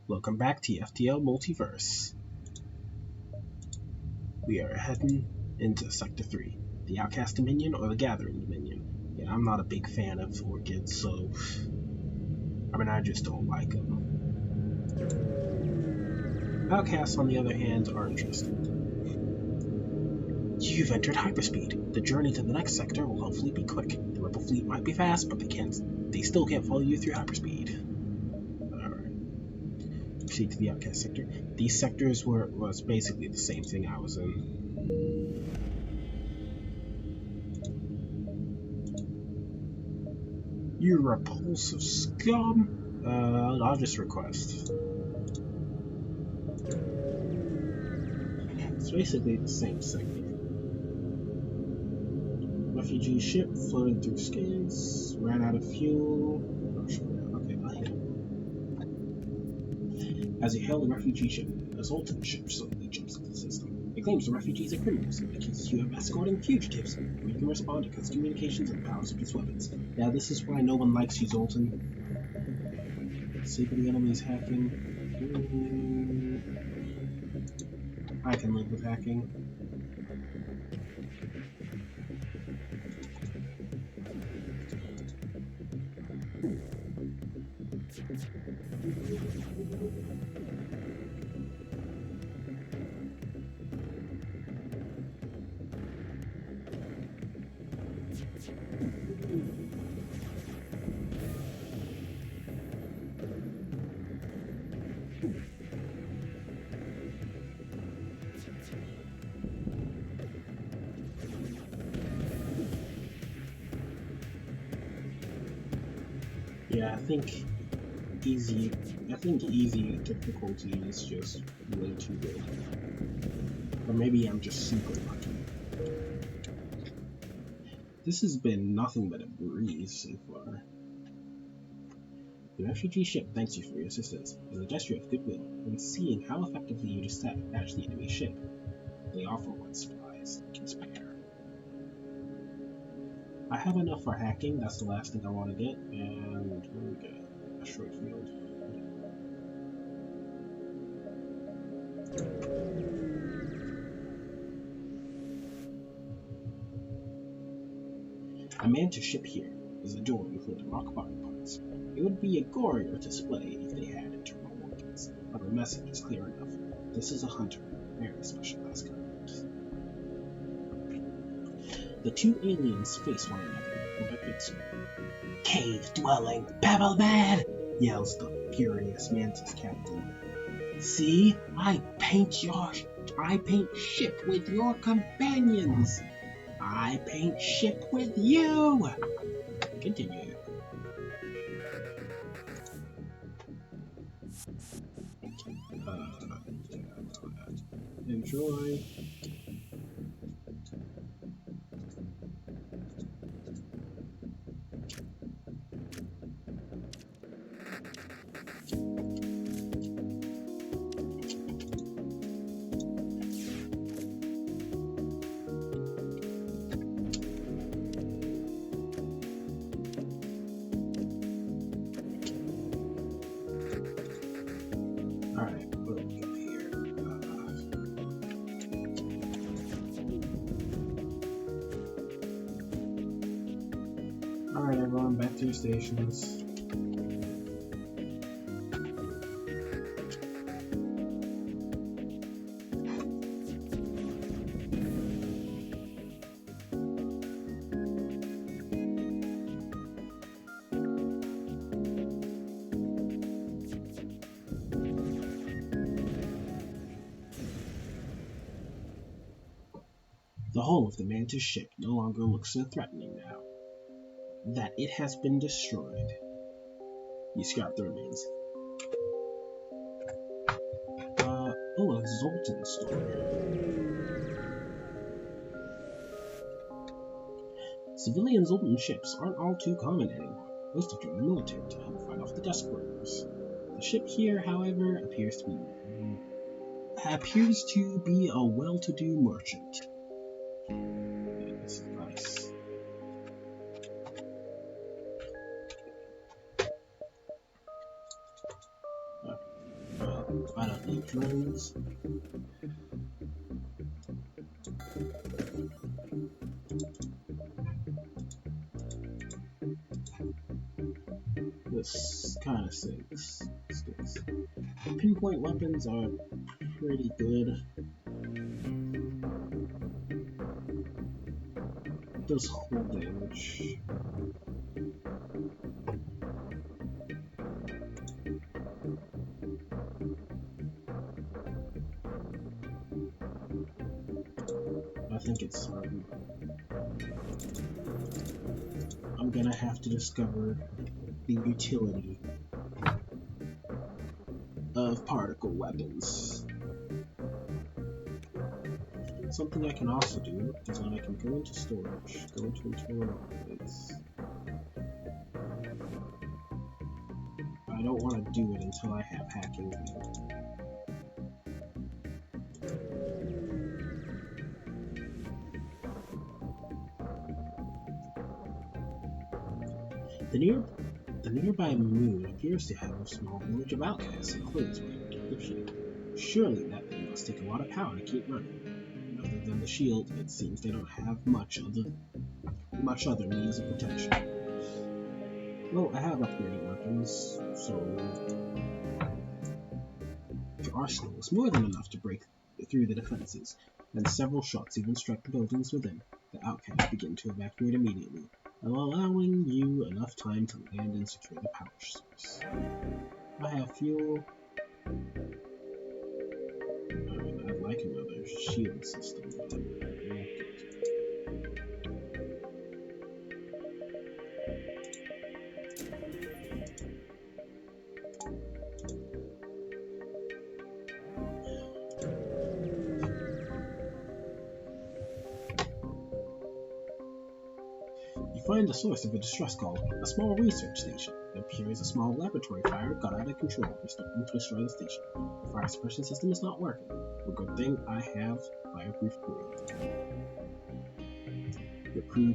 Welcome back to FTL Multiverse. We are heading into Sector 3, the Outcast Dominion or the Gathering Dominion. Yeah, I'm not a big fan of orchids, so I just don't like them. Outcasts, on the other hand, are interesting. You've entered hyperspeed. The journey to the next sector will hopefully be quick. The Rebel fleet might be fast, but they still can't follow you through hyperspeed. Proceed to the Outcast sector. These sectors was basically the same thing I was in. You repulsive scum! I'll just request. It's basically the same sector. Refugee ship floating through scans, ran out of fuel. Oh, sure. Okay, I'll hit him. As you hail the refugee ship, a Zoltan ship suddenly jumps into the system. It claims the refugees are criminals and accuses you of escorting fugitives, or you can respond to cuts communications and powers of its weapons. Yeah, this is why no one likes you, Zoltan. Secret enemies hacking. I can live with hacking. Yeah, I think easy difficulty is just way too good. Or maybe I'm just super lucky. This has been nothing but a breeze so far. The refugee ship thanks you for your assistance. As a gesture of goodwill, when seeing how effectively you dispatched the enemy ship, they offer what supplies can spare. I have enough for hacking, that's the last thing I want to get, and what do we get? Asteroid field. A mantis ship here is adorned with rock body parts. It would be a gorier display if they had internal organs, but the message is clear enough. This is a hunter, very specialized kind. The two aliens face one another with a big circle. Cave-dwelling Pebbleman! Yells the furious mantis captain. See, I paint ship with your companions. I paint ship with you. Continue. Enjoy. Alright, what do we got here? Alright, everyone, back to your stations. The hull of the mantis ship no longer looks so threatening now that it has been destroyed. You scrap the remains. A Zoltan story. Civilian Zoltan ships aren't all too common anymore. Most have joined the military to help fight off the Dust Burners. The ship here, however, appears to be a well-to-do merchant. Yeah, this is nice. I don't need drones. This kind of stinks. Pinpoint weapons are pretty good. Does whole damage. I think it's I'm gonna have to discover the utility of particle weapons. Something I can also do is that I can go into storage, go into internal upgrades. I don't want to do it until I have hacking done. The nearby moon appears to have a small village of outcasts enclosed by a protective shield. Surely that thing must take a lot of power to keep running. Other than the shield, it seems they don't have much other means of protection. Well, I have upgraded weapons, so the arsenal is more than enough to break through the defenses, and several shots even struck the buildings within. The outcasts begin to evacuate immediately, allowing you enough time to land and secure the power source. I have fuel. I'd like another shield system. Find the source of a distress call, a small research station. It appears a small laboratory fire got out of control and starting to destroy the station. The fire suppression system is not working. A good thing I have fireproof crew. Your crew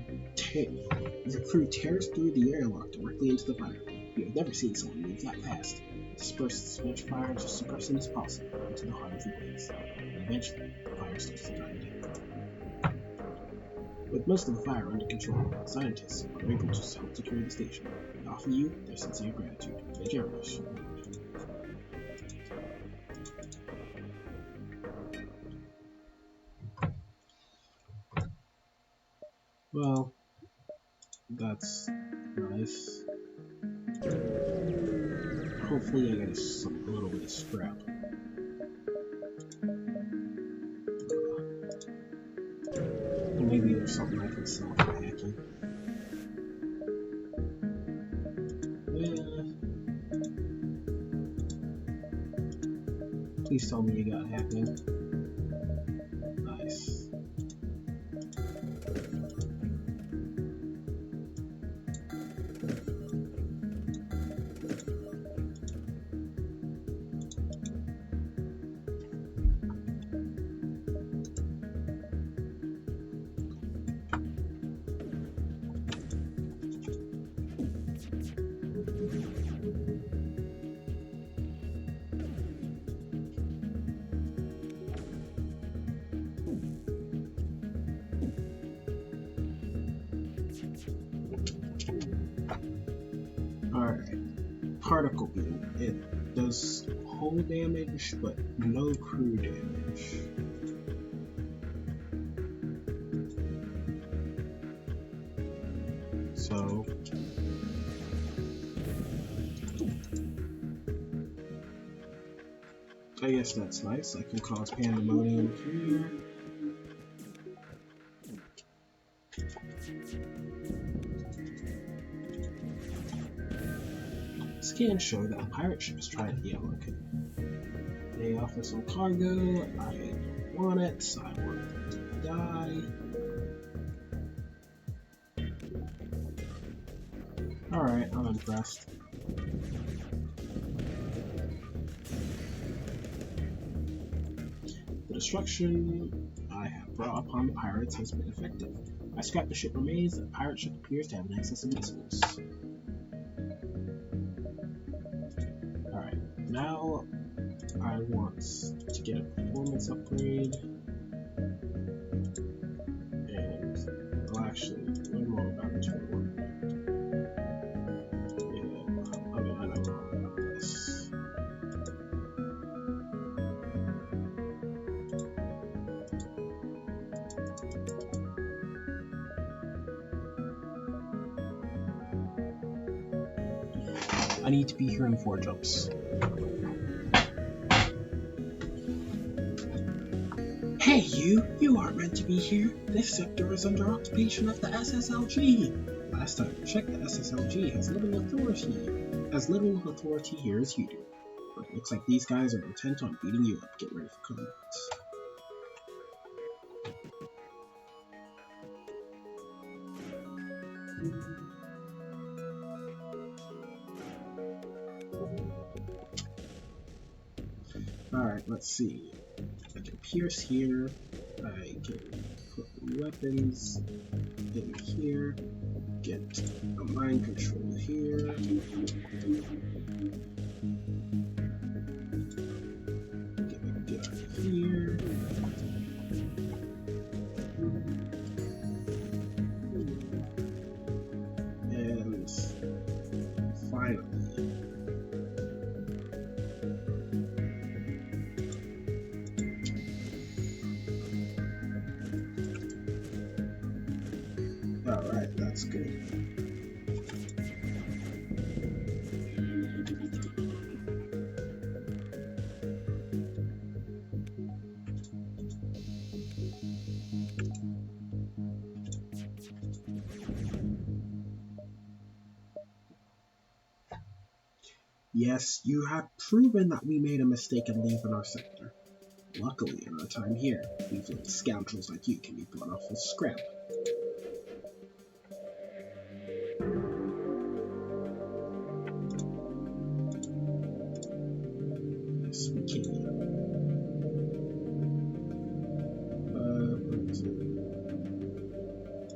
tears through the airlock directly into the fire. You have never seen someone move that fast. Disperse as much fire to suppressing as possible into the heart of the blaze. And eventually, the fire starts to die down. With most of the fire under control, scientists are able to help secure the station. They offer you their sincere gratitude. They cherish. Well, that's nice. Hopefully I get a little bit of scrap. Maybe there's something I can sell for hacking. Please tell me you got hacking. Nice. Alright, particle beam. It does hull damage, but no crew damage. So, I guess that's nice. I can cause pandemonium here. Scans show that a pirate ship is trying to be located. They offer some cargo. I don't want it. I want them to die. Alright, I'm impressed. The destruction I have brought upon the pirates has been effective. I scrapped the ship remains. The pirate ship appears to have an excess of missiles. Alright, now I want to get a performance upgrade. And, well, actually, learn more about the 21. Yeah, I know more about this. I need to be here in 4 jumps. Hey you aren't meant to be here. This sector is under occupation of the SSLG. Last time I checked, the SSLG has little authority here as you do. But it looks like these guys are intent on beating you up. Get ready for combat. Alright, let's see. I can pierce here. I can put weapons in here. Get a mind control here. Get out of here. And finally, alright, that's good. Yes, you have proven that we made a mistake in leaving our sector. Luckily, in our time here, we've learned scoundrels like you can be brought off with scrap. Yes, we can.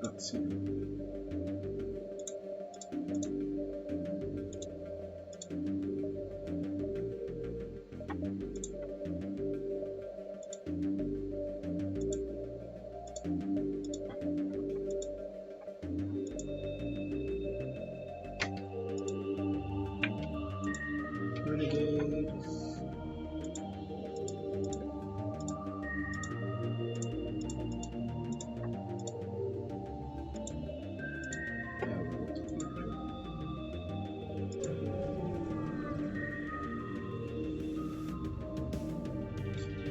Let's see.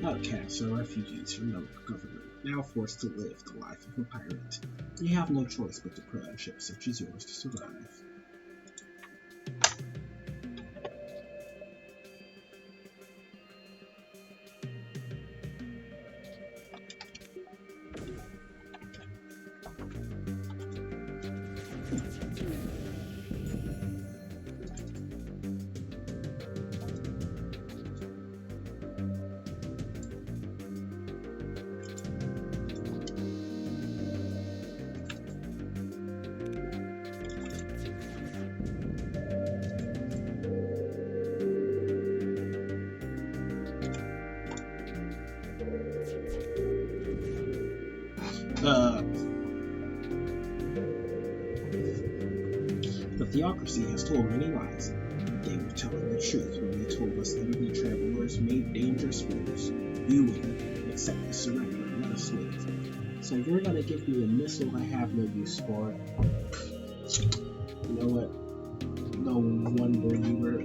Okay, so refugees from the government, now forced to live the life of a pirate. You have no choice but to put on ships such as yours to survive. The theocracy has told many lies. They were telling the truth when they told us enemy travelers made dangerous moves. You wouldn't accept the surrender and let us slave. So you're gonna give me a missile I have no use for. You know what? No wonder you were...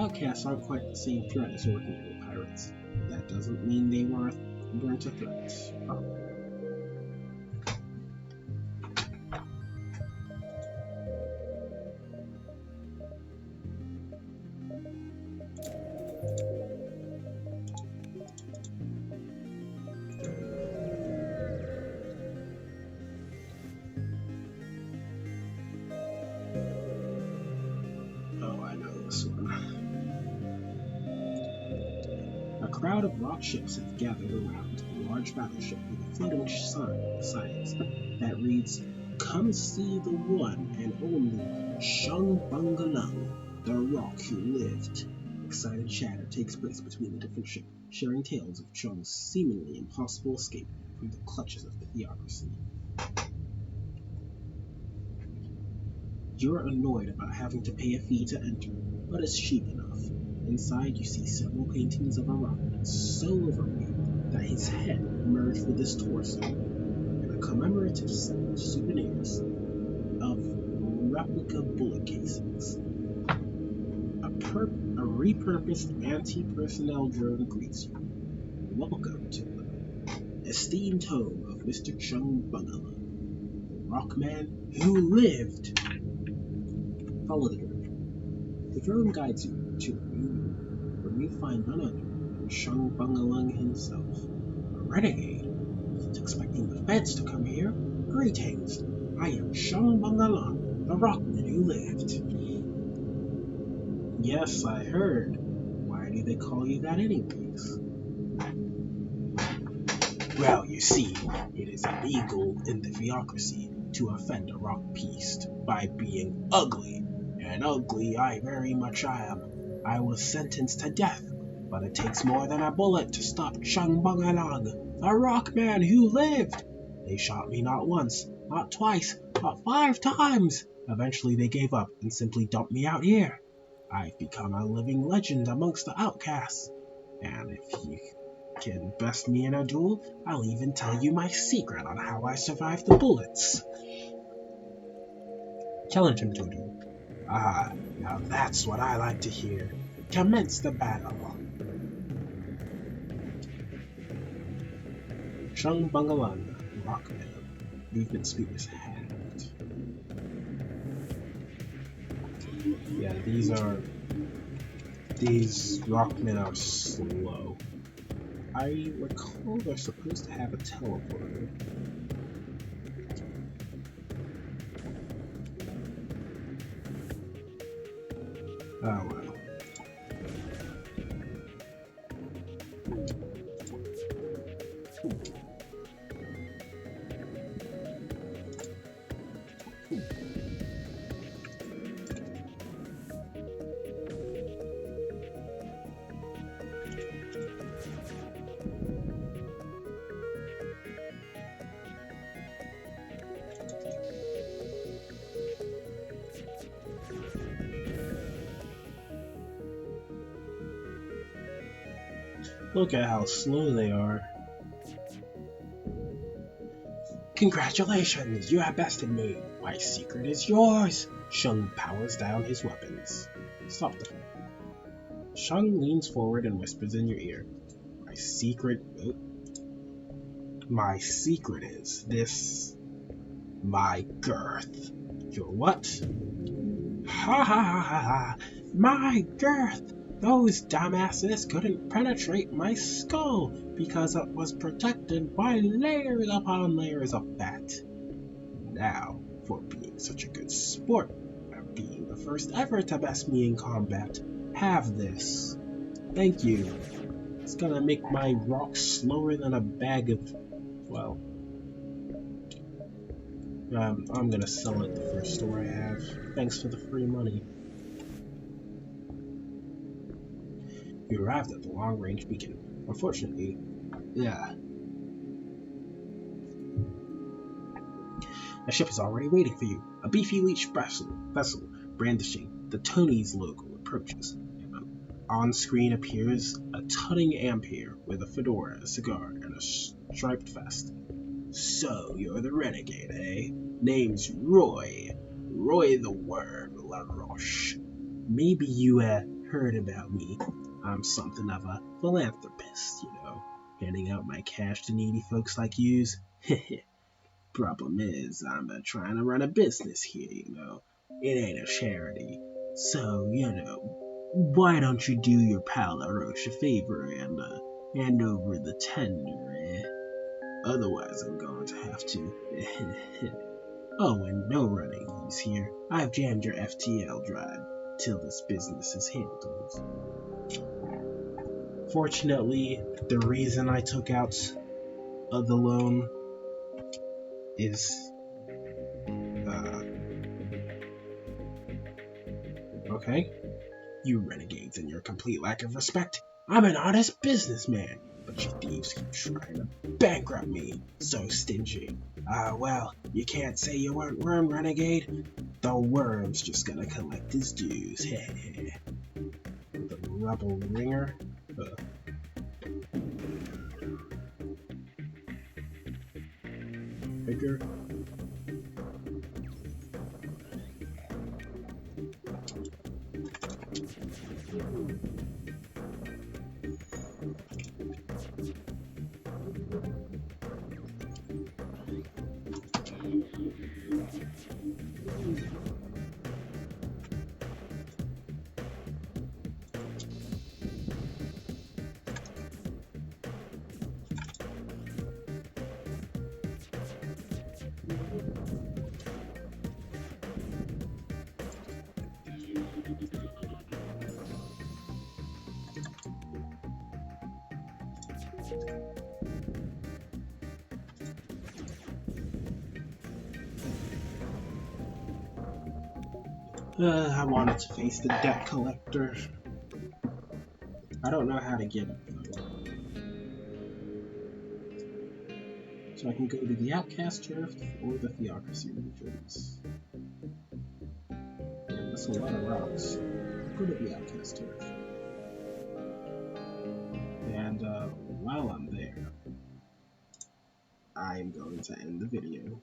Outcasts aren't quite the same threat as ordinary pirates. That doesn't mean they weren't a threat. A crowd of rock ships have gathered around a large battleship with a floating sign that reads, "Come see the one and only Shung Bungalung, the rock who lived. Excited chatter takes place between the different ships, sharing tales of Chung's seemingly impossible escape from the clutches of the theocracy. You're annoyed about having to pay a fee to enter, but it's cheap enough. Inside, you see several paintings of a rockman so overweight that his head merged with his torso, and a commemorative set of souvenirs of replica bullet casings. A repurposed anti-personnel drone greets you. Welcome to the esteemed home of Mr. Chung Bungalung, the rockman who lived. Follow the drone. The drone guides you to a new room where you find none other than Chung Bungalung himself. A renegade? Wasn't expecting the feds to come here. Greetings. I am Chung Bungalung, the rockman who lived. Yes, I heard. Why do they call you that anyways? Well, you see, it is illegal in the theocracy to offend a rock priest by being ugly. And ugly I very much am. I was sentenced to death, but it takes more than a bullet to stop Chung Bungalung, the rock man who lived. They shot me not once, not twice, but 5 times. Eventually they gave up and simply dumped me out here. I've become a living legend amongst the outcasts. And if you can best me in a duel, I'll even tell you my secret on how I survived the bullets. Challenge him to a duel. Ah, now that's what I like to hear. Commence the battle. Chung Bungalung, rockman. Movement speed is halved. Yeah, these rockmen are slow. I recall they're supposed to have a teleporter. Oh well. Look at how slow they are. Congratulations, you have bested me. My secret is yours. Shung powers down his weapons. Stop the fight. Shung leans forward and whispers in your ear. My secret is this. My girth. Your what? Ha ha ha ha ha. My girth. Those dumbasses couldn't penetrate my skull because it was protected by layers upon layers of fat. Now, for being such a good sport, and being the first ever to best me in combat, have this. Thank you. It's gonna make my rock slower than a bag of, well, I'm gonna sell it the first store I have. Thanks for the free money. You arrived at the long-range beacon. Unfortunately, a ship is already waiting for you. A beefy leech vessel brandishing the Tony's logo approaches. On screen appears a tutting Ampere with a fedora, a cigar, and a striped vest. So, you're the renegade, eh? Name's Roy. Roy the Worm LaRoche. Maybe you heard about me. I'm something of a philanthropist, you know, handing out my cash to needy folks like yous. Problem is, I'm trying to run a business here, you know. It ain't a charity. So, you know, why don't you do your pal LaRoche a favor and hand over the tender, eh? Otherwise, I'm going to have to. Oh, and no running keys here. I've jammed your FTL drive till this business is handled. Fortunately, the reason I took out the loan is Okay? You renegades and your complete lack of respect. I'm an honest businessman, but you thieves keep trying to bankrupt me. So stingy. Well, you can't say you weren't wrong, renegade. The worm's just gonna collect his dues. Heh. The rebel ringer. Figure. I wanted to face the debt collector. I don't know how to get it though. So I can go to the Outcast Turf or the Theocracy regions. Yeah, that's a lot of rocks. Go to the Outcast Turf. And while I'm there, I'm going to end the video.